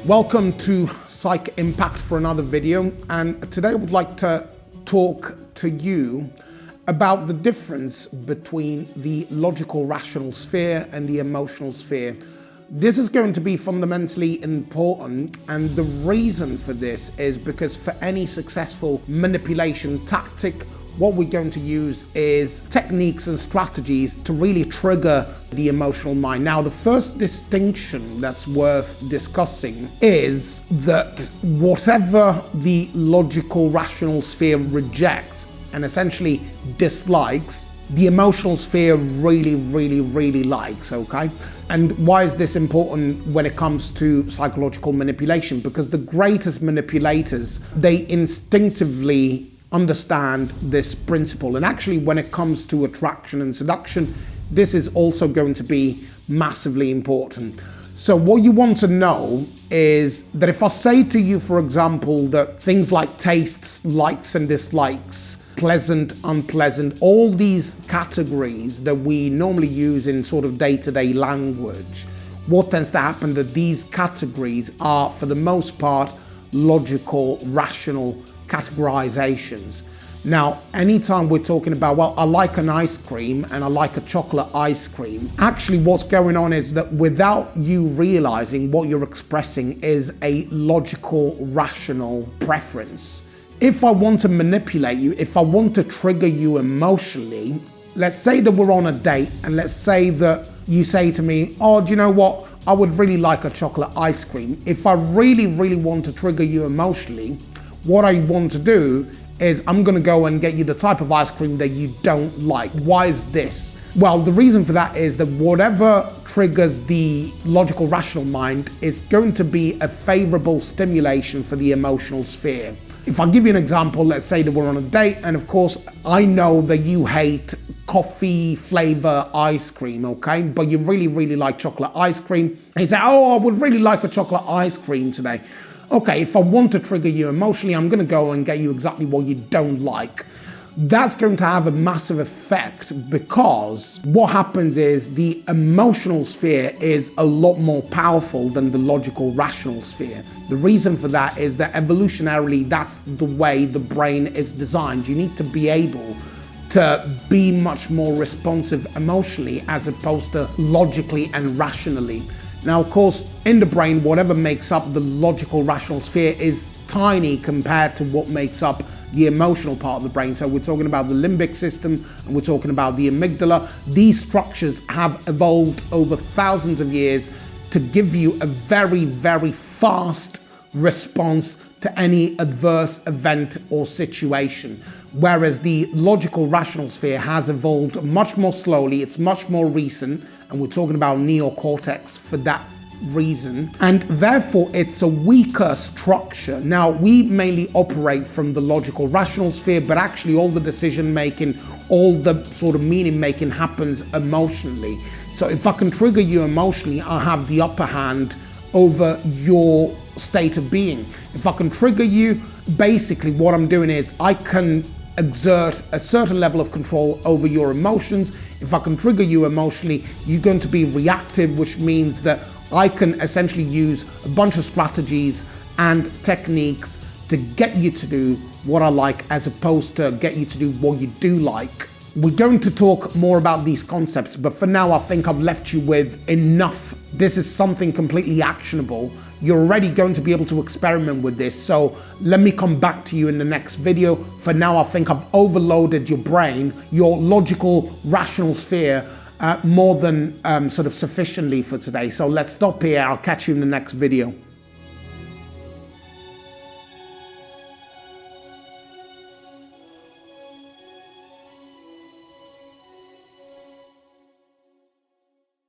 Welcome to PsychImpact for another video, and today I would like to talk to you about the difference between the logical rational sphere and the emotional sphere. This is going to be fundamentally important, and the reason for this is because for any successful manipulation tactic, what we're going to use is techniques and strategies to really trigger the emotional mind. Now, the first distinction that's worth discussing is that whatever the logical rational sphere rejects and essentially dislikes, the emotional sphere really likes, okay? And why is this important when it comes to psychological manipulation? Because the greatest manipulators, they instinctively understand this principle. And actually, when it comes to attraction and seduction, this is also going to be massively important. So what you want to know is that if I say to you, for example, that things like tastes, likes and dislikes, pleasant, unpleasant, all these categories that we normally use in sort of day-to-day language, what tends to happen that these categories are, for the most part, logical, rational categorizations. Now, anytime we're talking about, well, I like an ice cream and I like a chocolate ice cream, actually what's going on is that without you realizing, what you're expressing is a logical, rational preference. If I want to manipulate you, if I want to trigger you emotionally, let's say that we're on a date and let's say that you say to me, oh, do you know what? I would really like a chocolate ice cream. If I really want to trigger you emotionally, what I want to do is I'm going to go and get you the type of ice cream that you don't like. Why is this? Well, the reason for that is that whatever triggers the logical rational mind is going to be a favorable stimulation for the emotional sphere. If I give you an example, let's say that we're on a date, and of course I know that you hate coffee flavor ice cream, okay? But you really like chocolate ice cream. And you say, oh, I would really like a chocolate ice cream today. Okay, if I want to trigger you emotionally, I'm going to go and get you exactly what you don't like. That's going to have a massive effect, because what happens is the emotional sphere is a lot more powerful than the logical rational sphere. The reason for that is that evolutionarily, that's the way the brain is designed. You need to be able to be much more responsive emotionally as opposed to logically and rationally. Now, of course, in the brain, whatever makes up the logical rational sphere is tiny compared to what makes up the emotional part of the brain. So we're talking about the limbic system and we're talking about the amygdala. These structures have evolved over thousands of years to give you a very fast response to any adverse event or situation. Whereas the logical rational sphere has evolved much more slowly, it's much more recent, and we're talking about neocortex for that reason, and therefore it's a weaker structure. Now, we mainly operate from the logical rational sphere, but actually all the decision making, all the sort of meaning making happens emotionally. So if I can trigger you emotionally, I have the upper hand over your state of being. If I can trigger you, basically what I'm doing is I can exert a certain level of control over your emotions. If I can trigger you emotionally, you're going to be reactive, which means that I can essentially use a bunch of strategies and techniques to get you to do what I like as opposed to get you to do what you do like. We're going to talk more about these concepts, but for now I think I've left you with enough. This is something completely actionable. You're already going to be able to experiment with this, so let me come back to you in the next video. For now, I think I've overloaded your brain, your logical, rational sphere, more than sort of sufficiently for today. So let's stop here. I'll catch you in the next video.